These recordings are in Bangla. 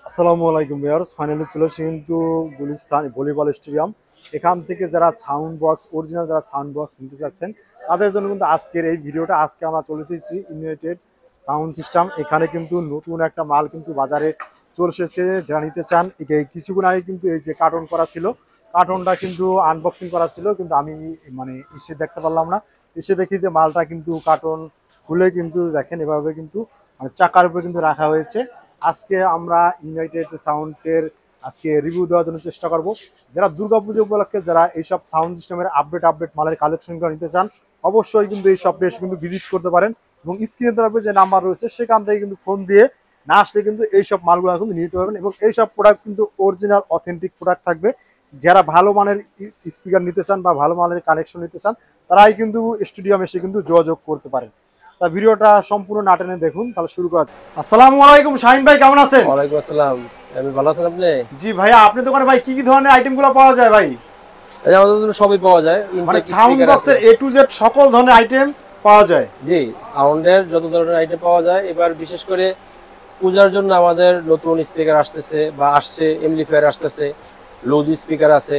আসসালামু আলাইকুম ভিউয়ার্স, ফাইনালি চলে এসেছি কিন্তু গুলিস্তান ভলিবল স্টেডিয়াম। এখান থেকে যারা সাউন্ড বক্স অরিজিনাল যারা সাউন্ড বক্স নিতে চাচ্ছেন তাদের জন্য কিন্তু আজকের এই ভিডিওটা। আজকে আমরা চলে এসেছি ইউনাইটেড সাউন্ড সিস্টেম। এখানে কিন্তু নতুন একটা মাল কিন্তু বাজারে চলে এসেছে। যারা নিতে চান, কিছুক্ষণ আগে কিন্তু এই যে কার্টন করা ছিল, কার্টনটা কিন্তু আনবক্সিং করা ছিল, কিন্তু আমি এসে দেখতে পারলাম না। এসে দেখি যে মালটা কিন্তু কার্টন খুলে কিন্তু দেখেন এভাবে কিন্তু চাকার উপরে কিন্তু রাখা হয়েছে। আজকে আমরা ইউনাইটেড সাউন্ডের আজকে রিভিউ দেওয়ার জন্য চেষ্টা করব। যারা দুর্গাপুজো উপলক্ষে যারা এইসব সাউন্ড সিস্টেমের আপডেট মালের কালেকশনগুলো নিতে চান, অবশ্যই কিন্তু এই শপে এসে কিন্তু ভিজিট করতে পারেন। এবং স্ক্রিনের তরফে যে নাম্বার রয়েছে সেখান থেকে কিন্তু ফোন দিয়ে না আসলে কিন্তু এইসব মালগুলো কিন্তু নিতে পারবেন। এবং এইসব প্রোডাক্ট কিন্তু অরিজিনাল অথেন্টিক প্রোডাক্ট থাকবে। যারা ভালো মানের স্পিকার নিতে চান বা ভালো মানের কানেকশন নিতে চান, তারাই কিন্তু স্টুডিয়ামে এসে কিন্তু যোগাযোগ করতে পারেন। তা ভিডিওটা সম্পূর্ণ না টেনে দেখুন। তাহলে শুরু করা। আসসালামু আলাইকুম শাহিন ভাই, কেমন আছেন? ওয়ালাইকুম আসসালাম। আমি ভালো আছেন আপনি? জি ভাইয়া, আপনার দোকানে ভাই কি কি ধরনের আইটেমগুলো পাওয়া যায় ভাই? এই আমাদের দোকানে সবই পাওয়া যায়। মানে ইনটেক সাউন্ড স্পিকার আছে। বক্সের এ টু জেড সকল ধরনের আইটেম পাওয়া যায়। জি, সাউন্ডের যত ধরনের আইটেম পাওয়া যায়। এবার বিশেষ করে পূজার জন্য আমাদের নতুন স্পিকার আসতেছে বা আসছে, এমপ্লিফায়ার আসতেছে, লুজ স্পিকার আছে,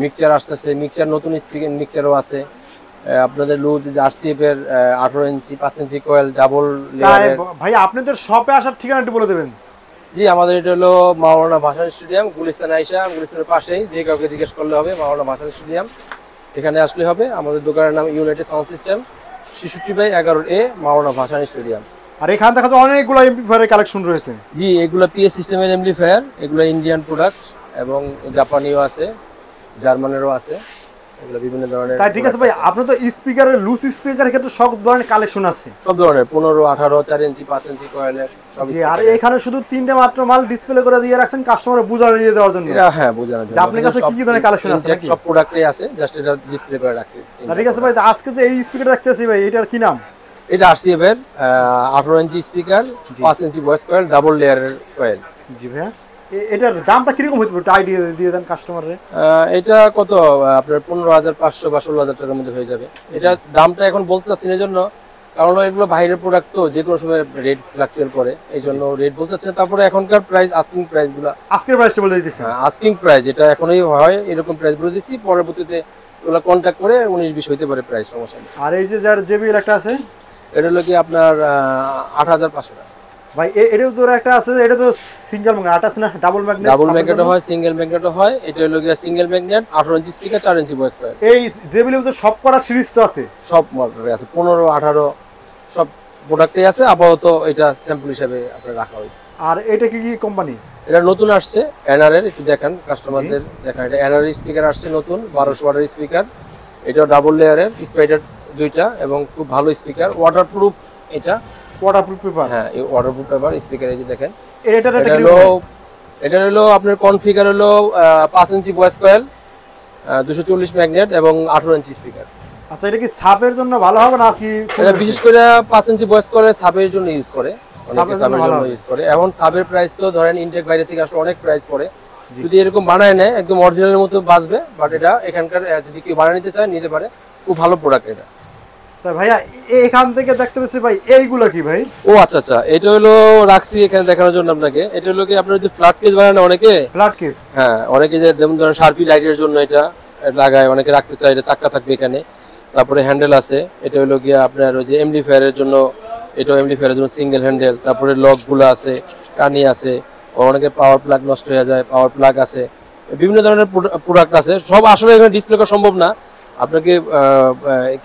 মিক্সচার আসতেছে, মিক্সচার নতুন স্পিকার মিক্সচারও আছে। আপনাদের লুজ যে আরসিএফ এর 18 ইঞ্চি 5 ইঞ্চি কয়েল ডাবল তাই লেয়ারের। ভাই আপনাদের শপে আসার ঠিকানাটি বলে দেবেন। জি, আমাদের এটা হলো মাওলানা ভাসানী স্টেডিয়াম, গুলিস্তান আইসা, গুলিস্তানের পাশেই যে কাউকে জিজ্ঞেস করলে হবে মাওলানা ভাসানী স্টেডিয়াম, এখানে আসলে হবে। আমাদের দোকানের নাম ইউনাইটেড সাউন্ড সিস্টেম, 66/11A, মাওলানা ভাসানী স্টেডিয়াম। আর এখানে দেখা যায় অনেকগুলো এমপ্লিফায়ারের কালেকশন রয়েছে। জি, এগুলো পিএস সিস্টেমের এমপ্লিফায়ার, এগুলো ইন্ডিয়ান প্রোডাক্ট এবং জাপানিও আছে, জার্মানেরও আছে, এগুলো বিভিন্ন ধরনের। তাই ঠিক আছে ভাই, আপনার তো স্পিকারের লুজ স্পিকারের ক্ষেত্রে সব ধরনের কালেকশন আছে। সব ধরনের 15, 18, 4 ইঞ্চি 5 ইঞ্চি কয়েলের সব। জি, আর এখানে শুধু তিনটে মাত্র মাল ডিসপ্লে করে দিয়ে রাখছেন কাস্টমারের বুঝানো দিয়ে দেওয়ার জন্য। হ্যাঁ, বোঝানোর জন্য। আপনার কাছে কি কি ধরনের কালেকশন আছে নাকি? সব প্রোডাক্টই আছে, জাস্ট এটা ডিসপ্লে করে রাখছি। ঠিক আছে ভাই, আজকে যে এই স্পিকার দেখতেছি ভাই, এটার কি নাম? এটা আরসিএফ এর 18 inch speaker, 5 inch voice coil, double লেয়ারের কয়েল। জি ভাইয়া, এটার দামটা কিরকম হতে পারে আইডিয়া দিয়ে দেন কাস্টমারে। এটা কত আপনার 15,500 বা 16,000 টাকার মধ্যে হয়ে যাবে। এটা দামটা এখন বলতে চাচ্ছি না, এই জন্য কারণ এগুলো বাইরের প্রোডাক্ট, তো যে কোনো সময় রেট ফ্লাকচুয়েট করে, এই জন্য রেট বলতে চাচ্ছি না। তারপরে এখনকার প্রাইস, আস্কিং প্রাইস গুলো, আজকের প্রাইসটা বলে দিতেছি। আস্কিং প্রাইস যেটা এখনই হয় এরকম প্রাইস বলে দিচ্ছি, পরবর্তীতে ওগুলো কন্ট্যাক্ট করে 19-20 হইতে পারে প্রাইস, সমস্যা নেই। আর এই যে যার জেবিএল একটা আছে, এটা হলো কি আপনার 8,500 টাকা ভাই। এটাও তো একটা আছে, এটা তো সিঙ্গেল ম্যাগনেট, আটা আছে না ডাবল ম্যাগনেট? ডাবল ম্যাগনেটও হয়, সিঙ্গেল ম্যাগনেটও হয়। এটা হলো গিয়া single magnet, 18 inch speaker, 4 inch voice coil. এই জেবিএল তো সব করা সিরিজ তো আছে, সব মডেল আছে, 15, 18 সব প্রোডাক্টই আছে। আপাতত এটা স্যাম্পল হিসেবে আপনার রাখা হয়েছে। আর এটা কি কি কোম্পানি? এটা নতুন আসছে এনআর এর, একটু দেখান কাস্টমারদের দেখান। এটা এনআর স্পিকার আসছে নতুন, 1200 ওয়াটের স্পিকার। এটা ডাবল লেয়ারের স্পাইডার দুইটা এবং খুব ভালো স্পিকার, ওয়াটারপ্রুফ। এটা ওয়াটারপ্রুফ পেপার। হ্যাঁ, এই ওয়াটারপ্রুফ পেপার স্পিকার, এই যে দেখেন। এটা হলো আপনার কনফিগার হলো 5 ইঞ্চি ভয়েস কয়েল, 240 ম্যাগনেট এবং 18 ইঞ্চি স্পিকার। আচ্ছা, এটা কি ছাপের জন্য ভালো হবে নাকি? এটা বিশেষ করে 5 ইঞ্চি ভয়েস করে ছাপের জন্য ইউজ করে, অনেকে ছাপের জন্য ইউজ করে। এখন ছাপের প্রাইস তো ধরেন ইনটেক বাইরে থেকে আসলে অনেক প্রাইস পড়ে। যদি এরকম বানায় নেয় একদম অরিজিনালের মতো বাঁচবে, বাট এটা এখানকার যদি কেউ বানিয়ে নিতে চায় নিতে পারে, খুব ভালো প্রোডাক্ট এটা। তা ভাইয়া এখান থেকে দেখতে পাচ্ছি ভাই, এইগুলো কি ভাই? ও আচ্ছা আচ্ছা, এটা হলো রাখছি এখানে দেখানোর জন্য আপনাকে। এটা হলো কি আপনার যে ফ্ল্যাট কেস বানায় না অনেকে, ফ্ল্যাট কেস। হ্যাঁ, অনেকে যে যেমন ধরেন শার্পি লাইটের জন্য এটা লাগায়, অনেকে রাখতে চায়, এটা চাক্কা থাকবে এখানে। তারপরে হ্যান্ডেল আছে, এটা হলো গিয়া আপনার ওই যে এমপ্লিফায়ারের জন্য, এটাও এমপ্লিফায়ারের জন্য সিঙ্গেল হ্যান্ডেল। তারপরে লকগুলো আছে, কানি আছে, অনেকে পাওয়ার প্লাগ নষ্ট হয়ে যায়, পাওয়ার প্লাগ আছে, বিভিন্ন ধরনের প্রোডাক্ট আছে। সব আসলে এখানে ডিসপ্লে করা সম্ভব না, আপনাকে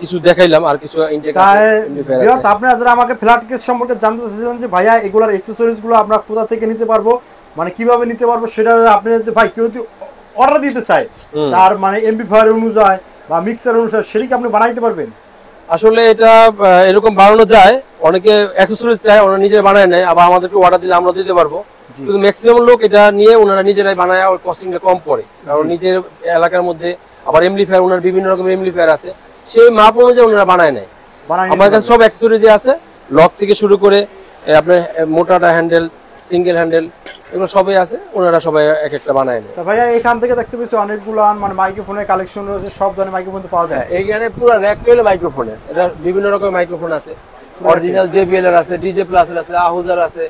কিছু দেখাইলাম আর কিছু ইনটেক আছে। আপনারা যারা আমাকে ফ্ল্যাট কেস সম্পর্কে জানতে চাইছিলেন যে ভাইয়া এগুলার অ্যাকসেসরিজ গুলো আমরা কোথা থেকে নিতে পারবো, মানে কিভাবে নিতে পারবো, সেটা আপনি যদি ভাই কেউ যদি অর্ডার দিতে চায়, তার মানে এমপ্লিফায়ার অনুযায়ী বা মিক্সার অনুসারে সেটা কি আপনি বানাইতে পারবেন? আসলে এটা এরকম বানানো যায়, অনেকে অ্যাকসেসরিজ চায়, ওরা নিজে বানায় নেয়, আবার আমাদেরকে অর্ডার দিলে আমরা দিতে পারবো। কিন্তু ম্যাক্সিমাম লোক এটা নিয়ে ওনারা নিজেরাই বানায়, ওর কস্টিংটা কম পড়ে, কারণ নিজের এলাকার মধ্যে আবার এমপ্লিফায়ার, ওনার বিভিন্ন রকমের এমপ্লিফায়ার আছে, সেই মাপ অনুযায়ী ওনারা বানায় নেয়। আমার কাছে সব অ্যাকসেসরিজ আছে, লক থেকে শুরু করে আপনার মোটাটা হ্যান্ডেল, সিঙ্গেল হ্যান্ডেল, এগুলো সবই আছে, ওনারা সবাই এক একটা বানায় নেয়। ভাইয়া এখান থেকে দেখতে পেয়েছি অনেকগুলো মানে মাইক্রোফোনের কালেকশন রয়েছে, সব ধরনের মাইক্রোফোন পাওয়া যায়। এইখানে পুরো র্যাক রইল মাইক্রোফোনের, এটা বিভিন্ন রকমের মাইক্রোফোন আছে, অরিজিনাল জেবিএল এর আছে, ডিজে প্লাস এর আছে, আহুজার আছে,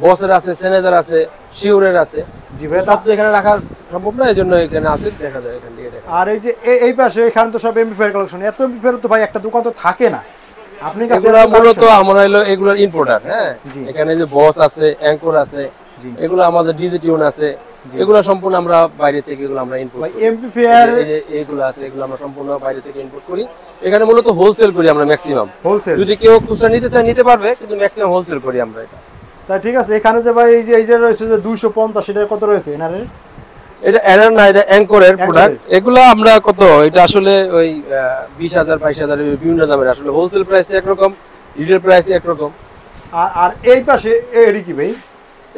বসের আছে, সেনেজার আছে, শিউরের আছে। জি ভাই, সব তো এখানে রাখা সম্ভব না, এই জন্য এখানে আছে, দেখা যায় এখান থেকে দেখা। আর এই যে এই পাশে এখানে তো সব এমপ্লিফায়ার কালেকশন, এত এমপ্লিফায়ার তো ভাই একটা দোকান তো থাকে না, আপনি কাছে এগুলা মূলত আমরা হলো এগুলোর ইম্পোর্টার। হ্যাঁ, জি। এখানে যে বস আছে, অ্যাঙ্কর আছে, এগুলো আমাদের ডিজে টিউন আছে, এগুলো সম্পূর্ণ আমরা বাইরে থেকে এগুলো আমরা ইম্পোর্ট ভাই করি। এমপ্লিফায়ার এগুলো আছে, এগুলো আমরা সম্পূর্ণ বাইরে থেকে ইম্পোর্ট করি। এখানে মূলত হোলসেল করি আমরা ম্যাক্সিমাম। হোলসেল, যদি কেউ খুচরা নিতে চায় নিতে পারবে, কিন্তু ম্যাক্সিমাম হোলসেল করি আমরা এটা। তাই ঠিক আছে। এখানে যে ভাই এই যে রয়েছে যে 250, সেটা কত রয়েছে এনারে? এটা এনার না, এটা অ্যাঙ্করের প্রোডাক্ট। এগুলো আমরা কত, এটা আসলে ওই 20,000 22,000 বিভিন্ন দামের। আসলে হোলসেল প্রাইসটা একরকম, রিটেল প্রাইস একরকম। আর এই পাশে এডি কি ভাই?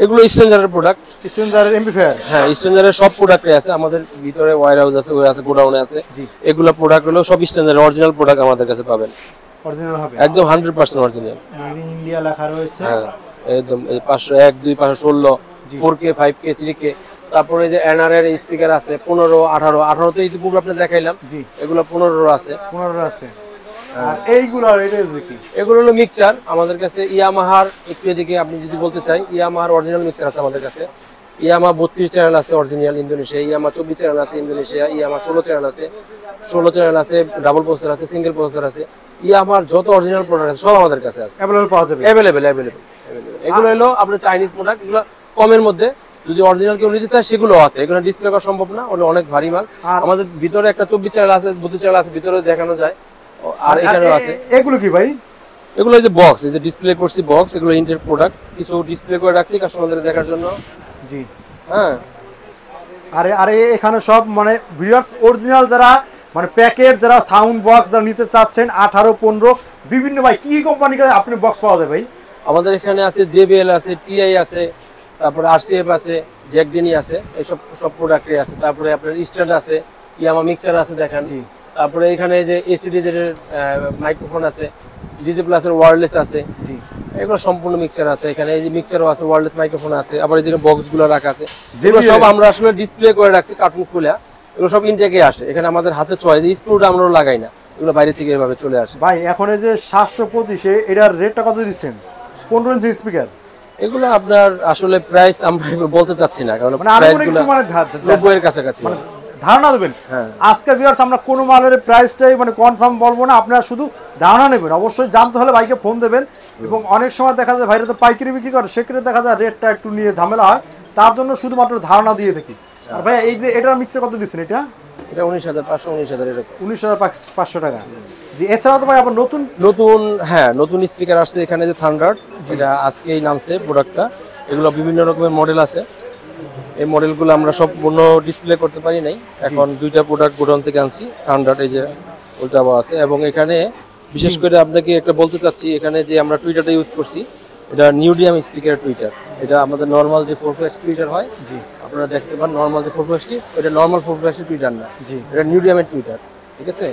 এগুলো স্ট্রেঞ্জারের প্রোডাক্ট। স্ট্রেঞ্জারের এমপ্লিফায়ার? হ্যাঁ, স্ট্রেঞ্জারের সব প্রোডাক্টই আছে আমাদের ভিতরে, ওয়্যার হাউস আছে, ওই আছে, গোডাউনে আছে। এগুলো প্রোডাক্ট হলো সব স্ট্রেঞ্জারের অরিজিনাল প্রোডাক্ট আমাদের কাছে পাবেন। অরিজিনাল হবে একদম 100% অরিজিনাল। মেড ইন ইন্ডিয়া লেখা রয়েছে। হ্যাঁ, একদম। এই 501, 2, 516, 4K, 5K, 3K। তারপরে যে এনআর এর স্পিকার আছে 15, 18 তে ইতিপূর্বে আপনি দেখাইলাম। জি, এগুলো 15 আছে। 15 আছে। আর এইগুলো এটা কি? এগুলো হলো মিক্সচার আমাদের কাছে। ইয়ামাহার একটু এদিকে আপনি যদি বলতে চাই, ইয়ামাহার অরিজিনাল মিক্সচার আছে আমাদের কাছে। ইয়ামা 32 চ্যানেল আছে অরিজিনাল ইন্দোনেশিয়া, ইয়ামা 24 চ্যানেল আছে ইন্দোনেশিয়া, ইয়ামা 16 চ্যানেল আছে, 16 চ্যানেল আছে, ডাবল প্রসেসর আছে, সিঙ্গেল প্রসেসর আছে। ইয়ামার যত অরিজিনাল প্রোডাক্ট আছে সব আমাদের কাছে আছে, अवेलेबल পাওয়া যাবে। অ্যাভেলেবেল। এগুলো হলো আপনার চাইনিজ প্রোডাক্ট, এগুলো কমের মধ্যে। যদি অরিজিনাল কেউ নিতে চায় সেগুলো আছে, এগুলো ডিসপ্লে করা সম্ভব না, ওগুলো অনেক ভারী মাল। আমাদের ভিতরে একটা 24 চ্যানেল আছে, 32 চ্যানেল আছে, ভিতরে দেখানো যায়। আর এখানেও আছে। এগুলো কি ভাই? এগুলো এই যে বক্স, এই যে ডিসপ্লে করছি বক্স, এগুলো ইন্টের প্রোডাক্ট। কিছু ডিসপ্লে করে রাখছি কাস্টমারদের দেখার জন্য। জি, হ্যাঁ। আরে এখানে সব মানে ভিউয়ার্স অরিজিনাল যারা মানে প্যাকেট যারা সাউন্ড বক্স যারা নিতে চাচ্ছেন 18, 15 বিভিন্ন ভাই কি কোম্পানির আপনি বক্স পাওয়া যায় ভাই? আমাদের এখানে আছে জেবিএল আছে, টিআই আছে, তারপরে আরসিএফ আছে, জ্যাকডেনি আছে, এইসব সব প্রোডাক্টই আছে। তারপরে আপনার স্ট্যান্ড আছে, ইয়ামা মিক্সচার আছে দেখেন। তারপরে এখানে যে এসটিডি এর মাইক্রোফোন আছে, ডিজে প্লাসের ওয়্যারলেস আছে। জি, এগুলো সম্পূর্ণ মিক্সচার আছে। এখানে এই যে মিক্সচারও আছে, ওয়্যারলেস মাইক্রোফোন আছে। আবার এই যে বক্সগুলো রাখা আছে, যেগুলো সব আমরা আসলে ডিসপ্লে করে রাখছি কার্টুন খুলে। এগুলো সব ইনটেকে আসে, এখানে আমাদের হাতে চয় যে স্ক্রুটা আমরা লাগাই না, এগুলো বাইরে থেকে এভাবে চলে আসে। ভাই এখন এই যে 725 এটার রেটটা কত দিচ্ছেন? 15 ইঞ্চি স্পিকার। এগুলো আপনার আসলে প্রাইস আমরা বলতে চাচ্ছি না, কারণ মানে আমি প্রাইসগুলো একটু মানে 90 এর কাছাকাছি। ধারণা দেবেন। হ্যাঁ, আজকে ভিউয়ার্স আমরা কোনো মালের প্রাইসটাই মানে কনফার্ম বলবো না, আপনারা শুধু ধারণা নেবেন। অবশ্যই জানতে হলে ভাইকে ফোন দেবেন। এবং অনেক সময় দেখা যায় ভাইরা তো পাইকারি বিক্রি করে, সেক্ষেত্রে দেখা যায় রেটটা একটু নিয়ে ঝামেলা হয়, তার জন্য শুধুমাত্র ধারণা দিয়ে থাকি। আর ভাই এই যে এটার মিক্সার কত দিচ্ছেন? এটা 19,500, 19,000 এরকম, 19,500 টাকা। জি, এছাড়াও তো ভাই আবার নতুন হ্যাঁ নতুন স্পিকার আসছে এখানে, যে থান্ডার, যেটা আজকেই নামছে প্রোডাক্টটা। এগুলো বিভিন্ন রকমের মডেল আছে। এই মডেলগুলো আমরা সম্পূর্ণ ডিসপ্লে করতে পারি নাই, এখন দুইটা প্রোডাক্ট গোডাউন থেকে আনছি। থান্ডার এই যে ওইটা আছে। এবং এখানে বিশেষ করে আপনাকে একটা বলতে চাচ্ছি, এখানে যে আমরা টুইটারটা ইউজ করছি, এটা নিউডিয়াম স্পিকার টুইটার। এটা আমাদের নর্মাল যে 4x টুইটার হয়, জি আপনারা দেখতে পান নর্মাল যে 4x, এটা নর্মাল 4x টুইটার না, জি এটা নিউডিয়ামের টুইটার, ঠিক আছে।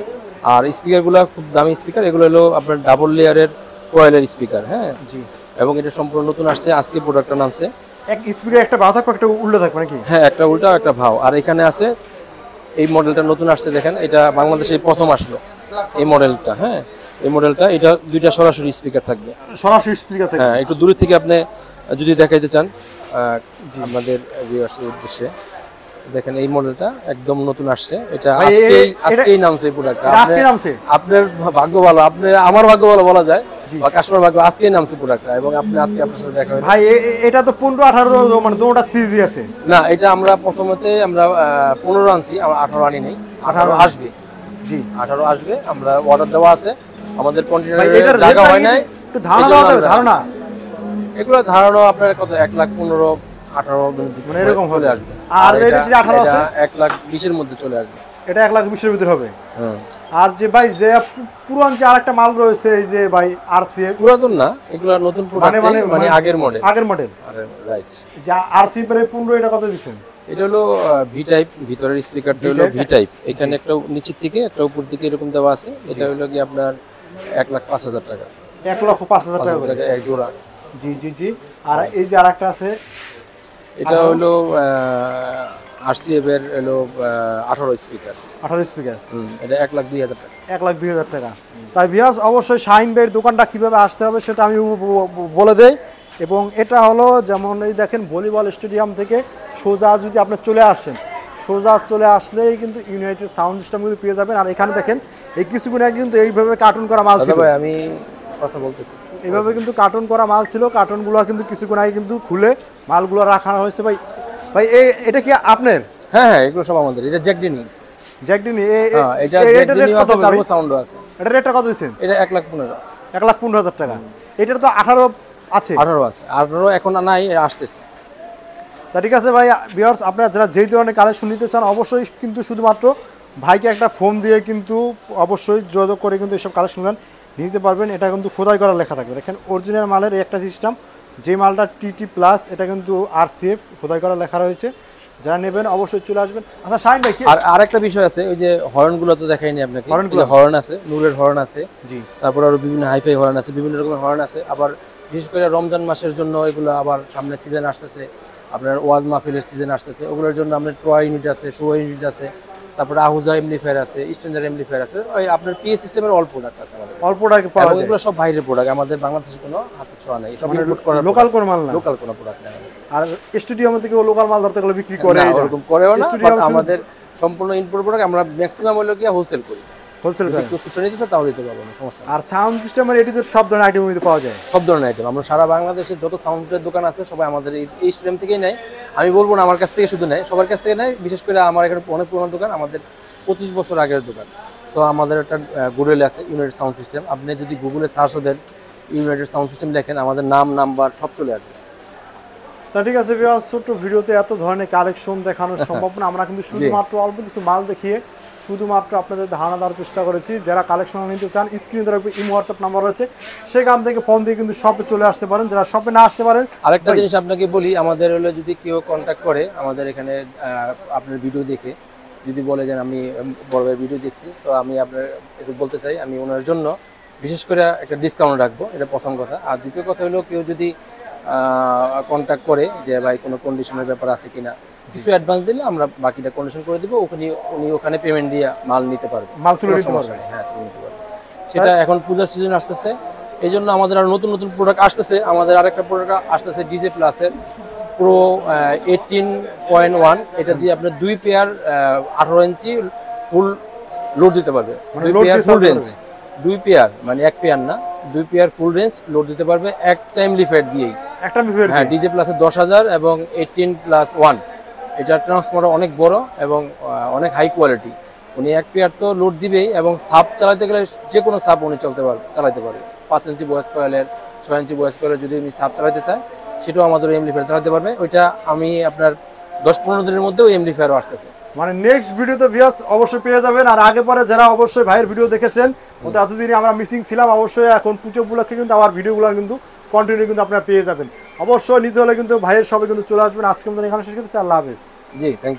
আর স্পিকারগুলো খুব দামি স্পিকার, এগুলো হলো আপনার ডাবল লেয়ারের কয়েলের স্পিকার। হ্যাঁ জি, এবং এটা সম্পূর্ণ নতুন আসছে, আজকে প্রোডাক্টটা নামছে। এক স্পিকার একটা ভাও থাকবে, একটা উল্টো থাকবে নাকি? হ্যাঁ, একটা উল্টা একটা ভাও। আর এখানে আছে এই মডেলটা নতুন আসছে দেখেন, এটা বাংলাদেশে প্রথম আসলো এই মডেলটা। হ্যাঁ, এই মডেলটা, এটা দুইটা সরাসরি স্পিকার থাকবে, সরাসরি স্পিকার থাকবে। হ্যাঁ, একটু দূর থেকে আপনি যদি দেখাইতে চান আমাদের ভিউয়ার্সের উদ্দেশ্যে, দেখেন এই মডেলটা একদম নতুন আসছে। এটা আজকেই নামছে এই প্রোডাক্টটা। আজকে নামছে? আপনার ভাগ্য ভালো, আপনি আমার ভাগ্য ভালো বলা যায়, বা কাস্টমার ভাগ্য, আজকেই নামছে প্রোডাক্টটা। এবং আপনি আজকে আপনার সাথে দেখা হলো। ভাই এটা তো 15, 18 মানে দুটোটা সিজি আছে না, এটা আমরা প্রথমতে আমরা 15 আনছি, আমরা 18 আনি নাই। 18 আসবে। জি, 18 আসবে, আমরা অর্ডার দেওয়া আছে, আমাদের ভাই কন্টেইনারে এটার জায়গা হয় নাই। একটু ধারণা দেওয়া যাবে? ধারণা এগুলো ধারণা আপনার কত, 1,15,18 মানে এরকম চলে আসবে। আর এটা যে 18 আছে 1,20,000 এর মধ্যে চলে আসবে। এটা 1,20,000 এর ভিতরে হবে। হ্যাঁ, আর যে ভাই যে পুরান যে আরেকটা মাল রয়েছে, এই যে ভাই আরসি, পুরাতন না, এগুলো নতুন প্রোডাক্ট, মানে আগের মডেল। আগের মডেল, রাইট। যে আরসি পরে 15, এটা কত দিবেন? এটা হলো ভি টাইপ, ভিতরের স্পিকারটা হলো ভি টাইপ। এখানে একটা নিচের থেকে একটা উপর দিকে এরকম দেওয়া আছে। এটা হলো কি আপনার 1,05,000 টাকা। 1,05,000 টাকা করে এক জোড়া। জি জি জি। আর এই যে আরেকটা আছে, এটা হলো RCF এর হলো 18 স্পিকার। 18 স্পিকার, এটা 1,02,000 টাকা। 1,02,000 টাকা। তাই ভিউয়ার্স অবশ্যই শাহিন ভাইয়ের দোকানটা কিভাবে আসতে হবে সেটা আমি বলে দেই। এবং এটা হলো যেমন এই দেখেন ভলিবল স্টেডিয়াম থেকে সোজা যদি আপনি চলে আসেন, সোজা চলে আসলেই কিন্তু ইউনাইটেড সাউন্ড সিস্টেম কিন্তু পেয়ে যাবেন। আর এখানে দেখেন এই কিছুক্ষণ আগে কিন্তু এইভাবে কার্টুন করা মাল ছিল, ভাই আমি কথা বলতেছি, এইভাবে কিন্তু কার্টুন করা মাল ছিল। কার্টুনগুলো কিন্তু কিছুক্ষণ আগে কিন্তু খুলে মালগুলো রাখা হয়েছে। ভাই ভাই এটা কি আপনার? হ্যাঁ, এগুলো সব আমাদের। এটা জ্যাকডিনি, জ্যাকডিনি। এটা জ্যাকডিনি আছে, টার্বো সাউন্ডও আছে। এটা রেটটা কত দিচ্ছেন? এটা 1,15,000। 1,15,000 টাকা। এটার তো 18 আছে। 18 আছে, 18 এখন নাই, আসতেছে। তা ঠিক আছে ভাই, ভিউয়ার্স আপনারা যারা যেই ধরনের কালেকশন নিতে চান অবশ্যই কিন্তু শুধুমাত্র ভাইকে একটা ফোন দিয়ে কিন্তু অবশ্যই যোগাযোগ করে কিন্তু এইসব কালেকশন নিতে পারবেন। এটা কিন্তু খোদাই করা লেখা থাকবে। দেখেন অরিজিনাল মালের এই একটা সিস্টেম, যে মালটা TT প্লাস, এটা কিন্তু RCF খোদাই করা লেখা রয়েছে। যারা নেবেন অবশ্যই চলে আসবেন। আচ্ছা শাহিন ভাই, আর আরেকটা বিষয় আছে, ওই যে হর্নগুলো তো দেখাইনি আপনাকে। হর্ন আছে, নূরের হর্ন আছে, জি। তারপর আরো বিভিন্ন হাইফাই হর্ন আছে, বিভিন্ন রকমের হর্ন আছে। আবার বিশেষ করে রমজান মাসের জন্য এগুলো, আবার সামনে সিজন আসতেছে, আপনার ওয়াজ মাহফিলের সিজন আসতেছে, ওগুলোর জন্য আপনার ট্রয় ইউনিট আছে, শো ইউনিট আছে, তারপরে আহুজা এমপ্লিফায়ার আছে, স্ট্যান্ডার্ড এমপ্লিফায়ার আছে। ওই আপনার PA সিস্টেমের অল প্রোডাক্ট আছে আমাদের। অল প্রোডাক্ট পাওয়া যায়। এগুলো সব বাইরের প্রোডাক্ট, আমাদের বাংলাদেশে কোনো হাতে ছোঁয়া নাই। সব ইম্পোর্ট করা, লোকাল কোনো মাল না, লোকাল কোনো প্রোডাক্ট নাই। আর স্টুডিও থেকে লোকাল মাল ধরতে গেলে বিক্রি করে না, ওরকম করেও না। আমাদের সম্পূর্ণ ইম্পোর্ট প্রোডাক্ট। আমরা ম্যাক্সিমাম হলো কি হোলসেল করি। হোলসেল করে খুচরা নিতে চাও তাও নিতে পারবো না, সমস্যা। আর সাউন্ড সিস্টেমের এটিতে সব ধরনের আইটেম পাওয়া যায়, সব ধরনের আইটেম। আমরা সারা বাংলাদেশের যত সাউন্ডের দোকান আছে সবাই আমাদের এই স্টুডিয়াম থেকেই নেয়। আমি বলবো না আমার কাছ থেকে শুধু নেয়, সবার কাছ থেকে নেয়। বিশেষ করে আমার এখানে অনেক পুরোনো দোকান, আমাদের 25 বছর আগের দোকান। সো আমাদের একটা গুগল আছে, ইউনাইটেড সাউন্ড সিস্টেম। আপনি যদি গুগলে সার্চ দেন ইউনাইটেড সাউন্ড সিস্টেম দেখেন, আমাদের নাম নাম্বার সব চলে আসবে। তা ঠিক আছে ভিউয়ার্স, ছোট্ট ভিডিওতে এত ধরনের কালেকশন দেখানো সম্ভব না। আমরা কিন্তু শুধুমাত্র অল্প কিছু মাল দেখিয়ে শুধুমাত্র আপনাদের ধারণা দেওয়ার চেষ্টা করেছি। যারা কালেকশন নিতে চান স্ক্রিনে দেওয়ার উপর ইমো হোয়াটসঅ্যাপ নাম্বার রয়েছে, সেখান থেকে ফোন দিয়ে কিন্তু শপে চলে আসতে পারেন। যারা শপে না আসতে পারেন, আরেকটা জিনিস আপনাকে বলি, আমাদের হলো যদি কেউ কন্ট্যাক্ট করে আমাদের এখানে আপনার ভিডিও দেখে যদি বলে যে আমি বড় ভাইয়ের ভিডিও দেখছি, তো আমি আপনার একটু বলতে চাই, আমি ওনার জন্য বিশেষ করে একটা ডিসকাউন্ট রাখবো। এটা প্রথম কথা। আর দ্বিতীয় কথা হলো কেউ যদি কন্ট্যাক্ট করে যে ভাই কোনো কন্ডিশনের ব্যাপার আছে কিনা, কিছু অ্যাডভান্স দিলে আমরা বাকিটা কন্ডিশন করে দিব। উনি ওখানে পেমেন্ট দিয়ে মাল নিতে পারবে, মাল তুলে নিতে পারবে। হ্যাঁ, তুলে নিতে পারবে। সেটা এখন পূজার সিজন আসতেছে, এই জন্য আমাদের আরো নতুন নতুন প্রোডাক্ট আসতেছে। আমাদের আরেকটা প্রোডাক্ট আসতেছে DJ প্লাসের প্রো 18.1। এটা দিয়ে আপনার 2 পেয়ার 18 ইঞ্চি ফুল লোড দিতে পারবে। 2 পেয়ার ফুল রেঞ্জ, 2 পেয়ার মানে 1 পেয়ার না, 2 পেয়ার ফুল রেঞ্জ লোড দিতে পারবে এক টাইম লিফেট দিয়েই। একটা মিফের, হ্যাঁ, DJ প্লাসের 10,000 এবং 18+1। এটা ট্রান্সফর্মার অনেক বড় এবং অনেক হাই কোয়ালিটি। উনি 1 পেয়ার তো লোড দিবেই, এবং সাব চালাতে গেলে যে কোনো সাব উনি চালাতে পারবে। 5 ইঞ্চি বয়েস কয়েলের, 6 ইঞ্চি বয়েস কয়েলের যদি উনি সাব চালাতে চায় সেটাও আমাদের এমপ্লিফায়ার চালাতে পারবে। ওইটা আমি আপনার 10-15 দিনের মধ্যে ওই এমপ্লিফায়ারও আসতেছে। মানে নেক্সট ভিডিওতে ভিউয়ার্স অবশ্যই পেয়ে যাবেন। আর আগে পরে যারা অবশ্যই ভাইয়ের ভিডিও দেখেছেন, ওতে এতদিনে আমরা মিসিং ছিলাম, অবশ্যই এখন পুজো উপলক্ষে কিন্তু আমার ভিডিওগুলো কিন্তু কন্টিনিউ কিন্তু আপনারা পেয়ে যাবেন। অবশ্যই নিতে হলে কিন্তু ভাইয়ের সবাই কিন্তু চলে আসবেন। আজকে আমাদের এখানে শেষ করতেছি। আল্লাহ হাফেজ। জি, থ্যাংক ইউ।